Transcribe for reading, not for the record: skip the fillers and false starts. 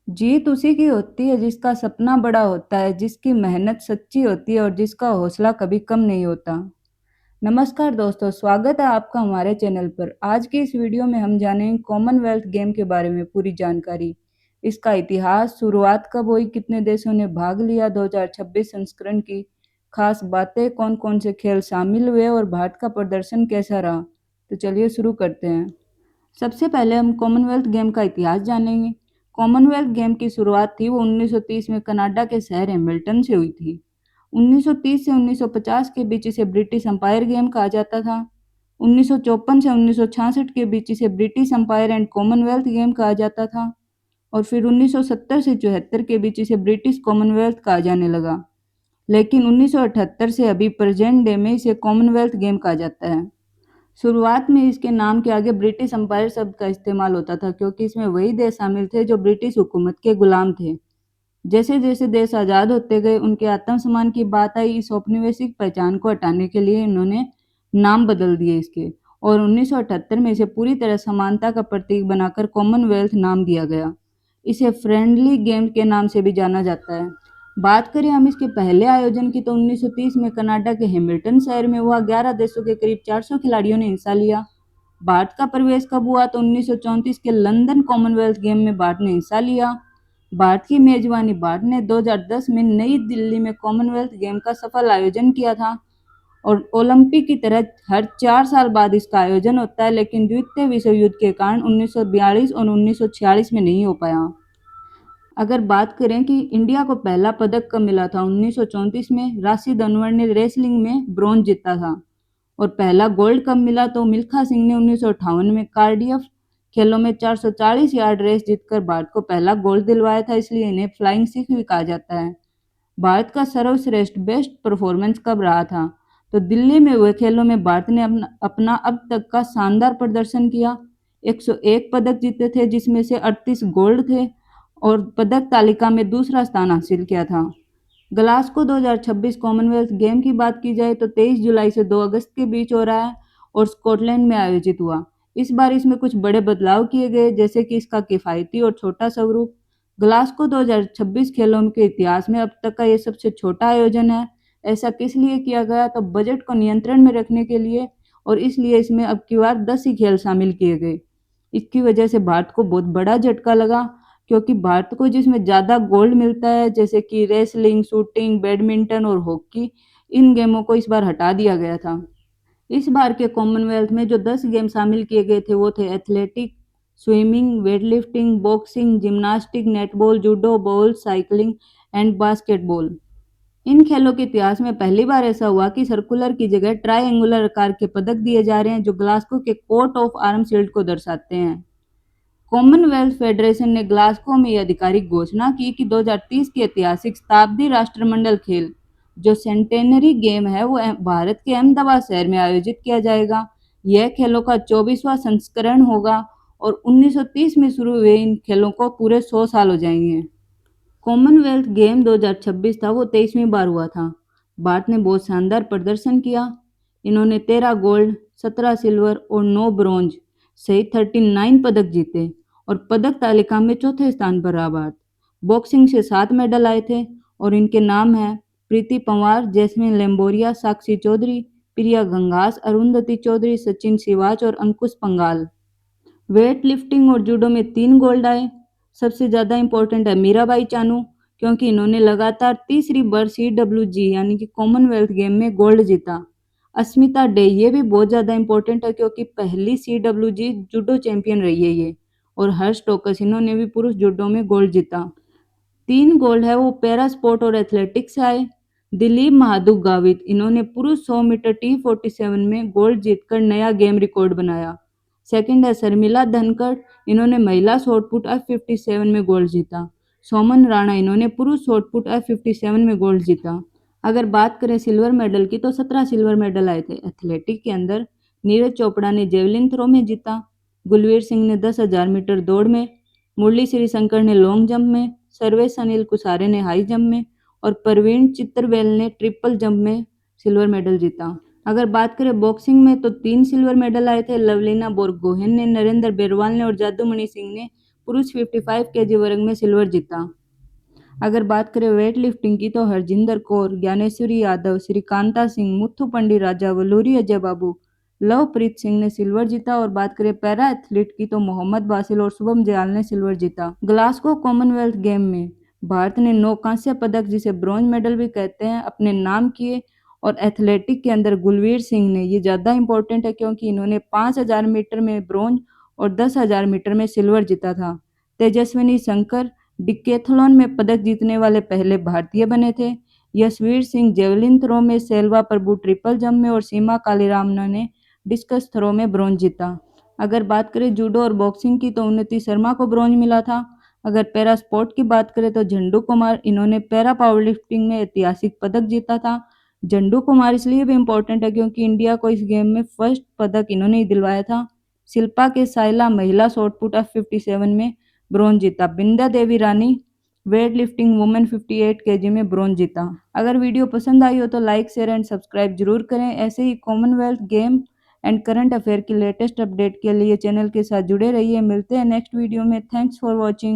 जीत उसी की होती है जिसका सपना बड़ा होता है, जिसकी मेहनत सच्ची होती है और जिसका हौसला कभी कम नहीं होता। नमस्कार दोस्तों, स्वागत है आपका हमारे चैनल पर। आज की इस वीडियो में हम जानेंगे कॉमनवेल्थ गेम के बारे में पूरी जानकारी। इसका इतिहास, शुरुआत कब हुई, कितने देशों ने भाग लिया, 2026 संस्करण की खास बातें, कौन कौन से खेल शामिल हुए और भारत का प्रदर्शन कैसा रहा। तो चलिए शुरू करते हैं। सबसे पहले हम कॉमनवेल्थ गेम का इतिहास जानेंगे। कॉमनवेल्थ गेम की शुरुआत थी वो 1930 में कनाडा के शहर हैमिल्टन से हुई थी। 1930 से 1950 के बीच इसे ब्रिटिश अंपायर गेम कहा जाता था। 1954 से 1966 के बीच इसे British umpire and Commonwealth game कहा जाता था और फिर 1970 से 74 के बीच इसे ब्रिटिश कॉमनवेल्थ कहा जाने लगा। लेकिन 1978 से अभी प्रेजेंट डे में इसे कॉमनवेल्थ गेम कहा जाता है। शुरुआत में इसके नाम के आगे ब्रिटिश अंपायर शब्द का इस्तेमाल होता था क्योंकि इसमें वही देश शामिल थे जो ब्रिटिश हुकूमत के गुलाम थे। जैसे जैसे देश आज़ाद होते गए उनके आत्मसम्मान की बात आई, इस औपनिवेशिक पहचान को हटाने के लिए इन्होंने नाम बदल दिए इसके और 1978 में इसे पूरी तरह समानता का प्रतीक बनाकर कॉमनवेल्थ नाम दिया गया। इसे फ्रेंडली गेम के नाम से भी जाना जाता है। बात करें हम इसके पहले आयोजन की तो 1930 में कनाडा के हैमिल्टन शहर में हुआ। 11 देशों के करीब 400 खिलाड़ियों ने हिस्सा लिया। भारत का प्रवेश कब हुआ तो 1934 के लंदन कॉमनवेल्थ गेम में भारत ने हिस्सा लिया। भारत की मेजबानी भारत ने 2010 में नई दिल्ली में कॉमनवेल्थ गेम का सफल आयोजन किया था और ओलंपिक की तरह हर 4 साल बाद इसका आयोजन होता है, लेकिन द्वितीय विश्व युद्ध के कारण 1942 और 1946 में नहीं हो पाया। अगर बात करें कि इंडिया को पहला पदक कब मिला था, 1934 में राशिद अनवर ने रेसलिंग में ब्रॉन्ज जीता था। और पहला गोल्ड कब मिला तो मिल्खा सिंह ने 1958 में कार्डियफ खेलों में 440 यार्ड रेस जीतकर भारत को पहला गोल्ड दिलवाया था, इसलिए इन्हें फ्लाइंग सिख भी कहा जाता है। भारत का सर्वश्रेष्ठ बेस्ट परफॉर्मेंस कब रहा था तो दिल्ली में हुए खेलों में भारत ने अपना अब तक का शानदार प्रदर्शन किया। 101 पदक जीते थे जिसमें से 38 गोल्ड थे और पदक तालिका में दूसरा स्थान हासिल किया था। ग्लासगो 2026 कॉमनवेल्थ गेम की बात की जाए तो 23 जुलाई से 2 अगस्त के बीच हो रहा है और स्कॉटलैंड में आयोजित हुआ। इस बार इसमें कुछ बड़े बदलाव किए गए, जैसे कि इसका किफ़ायती और छोटा स्वरूप। ग्लासगो 2026 खेलों के इतिहास में अब तक का ये सबसे छोटा आयोजन है। ऐसा किस लिए किया गया तो बजट को नियंत्रण में रखने के लिए, और इसलिए इसमें अब की बार 10 ही खेल शामिल किए गए। इसकी वजह से भारत को बहुत बड़ा झटका लगा क्योंकि भारत को जिसमें ज़्यादा गोल्ड मिलता है, जैसे कि रेसलिंग, शूटिंग, बैडमिंटन और हॉकी, इन गेमों को इस बार हटा दिया गया था। इस बार के कॉमनवेल्थ में जो 10 गेम शामिल किए गए थे वो थे athletic, swimming, weightlifting, boxing, gymnastic, netball, judo, ball, cycling and basketball. इन खेलों के इतिहास में पहली बार ऐसा हुआ कि सर्कुलर की जगह ट्रायंगुलर आकार के पदक दिए जा रहे हैं जो ग्लासगो के कोट ऑफ आर्म शील्ड को दर्शाते हैं। कॉमनवेल्थ फेडरेशन ने ग्लासगो में यह आधिकारिक घोषणा की कि 2030 के ऐतिहासिक शताब्दी राष्ट्रमंडल खेल जो सेंटेनरी गेम है वो भारत के अहमदाबाद शहर में आयोजित किया जाएगा। यह खेलों का 24वां संस्करण होगा और 1930 में शुरू हुए इन खेलों को पूरे 100 साल हो जाएंगे। कॉमनवेल्थ गेम 2026 था वो 23वीं बार हुआ था। भारत ने बहुत शानदार प्रदर्शन किया। इन्होंने 13 गोल्ड, 17 सिल्वर और 9 ब्रॉन्ज सहित 39 पदक जीते और पदक तालिका में चौथे स्थान पर रहा भारत। बॉक्सिंग से 7 मेडल आए थे और इनके नाम हैं प्रीति पंवार, जैस्मिन लेम्बोरिया, साक्षी चौधरी, प्रिया गंगास, अरुंधति चौधरी, सचिन सिवाच और अंकुश पंगाल। वेट लिफ्टिंग और जूडो में 3 गोल्ड आए। सबसे ज़्यादा इम्पोर्टेंट है मीराबाई चानू, क्योंकि इन्होंने लगातार तीसरी बार CWG यानी कि कॉमनवेल्थ गेम में गोल्ड जीता। अस्मिता डे, ये भी बहुत ज़्यादा इम्पोर्टेंट है क्योंकि पहली CWG जूडो चैंपियन रही है ये। और हर्ष टोकस, इन्होंने भी पुरुष जूडो में गोल्ड जीता। 3 गोल्ड है वो पैरा स्पोर्ट और एथलेटिक्स से आए। दिलीप महादुग गावित, इन्होंने पुरुष 100 मीटर T47 में गोल्ड जीतकर नया गेम रिकॉर्ड बनाया। सेकंड है शर्मिला धनखड़, इन्होंने महिला शॉटपुट F57 में गोल्ड जीता। सोमन राणा, इन्होंने पुरुष शॉटपुट F57 में गोल्ड जीता। अगर बात करें सिल्वर मेडल की तो 17 सिल्वर मेडल आए थे। एथलेटिक के अंदर नीरज चोपड़ा ने जेवलिन थ्रो में जीता, गुलवीर सिंह ने 10,000 मीटर दौड़ में, मुरली श्रीशंकर ने लॉन्ग जंप में, सर्वेश अनिल कुसारे ने हाई जंप में और प्रवीण चित्तरवेल ने ट्रिपल जंप में सिल्वर मेडल जीता। अगर बात करें बॉक्सिंग में तो 3 सिल्वर मेडल आए थे। लवलीना बोरगोहेन ने, नरेंद्र बेरवाल ने और जादूमणि सिंह ने पुरुष 55 केजी वर्ग में सिल्वर जीता। अगर बात करें वेट लिफ्टिंग की तो हरजिंदर कौर, ज्ञानेश्वरी यादव, श्रीकांता सिंह, मुथु पंडी राजा, वलूरी अजय बाबू, लवप्रीत सिंह ने सिल्वर जीता। और बात करें पैरा एथलीट की तो मोहम्मद बासिल और शुभम जयाल ने सिल्वर जीता। ग्लासगो कॉमनवेल्थ गेम में भारत ने 9 कांस्य पदक, जिसे ब्रॉन्ज मेडल भी कहते हैं, अपने नाम किए। और एथलेटिक के अंदर गुलवीर सिंह ने, ये ज़्यादा इंपॉर्टेंट है क्योंकि इन्होंने 5000 मीटर में ब्रॉन्ज और 10,000 मीटर में सिल्वर जीता था। तेजस्विनी शंकर डिकेथलॉन में पदक जीतने वाले पहले भारतीय बने थे। यशवीर सिंह जेवलिन थ्रो में, सेल्वा प्रभु ट्रिपल जंप में और सीमा कालीरामन ने डिस्कस थ्रो में ब्रॉन्ज जीता। अगर बात करें जूडो और बॉक्सिंग की तो उन्नति शर्मा को ब्रॉन्ज मिला था। अगर पैरा स्पोर्ट की बात करें तो झंडू कुमार, इन्होंने पैरा पावर लिफ्टिंग में ऐतिहासिक पदक जीता था। झंडू कुमार इसलिए भी इम्पोर्टेंट है क्योंकि इंडिया को इस गेम में फर्स्ट पदक इन्होंने ही दिलवाया था। शिल्पा के साइला महिला शॉटपुट ऑफ 57 में ब्रॉन्ज जीता। बिंदा देवी रानी वेट लिफ्टिंग वुमेन 58 केजी में ब्रॉन्ज जीता। अगर वीडियो पसंद आई हो तो लाइक, शेयर एंड सब्सक्राइब जरूर करें। ऐसे ही commonwealth game and current affair की लेटेस्ट अपडेट के लिए चैनल के साथ जुड़े रहिए। मिलते हैं नेक्स्ट वीडियो में। Thanks for watching.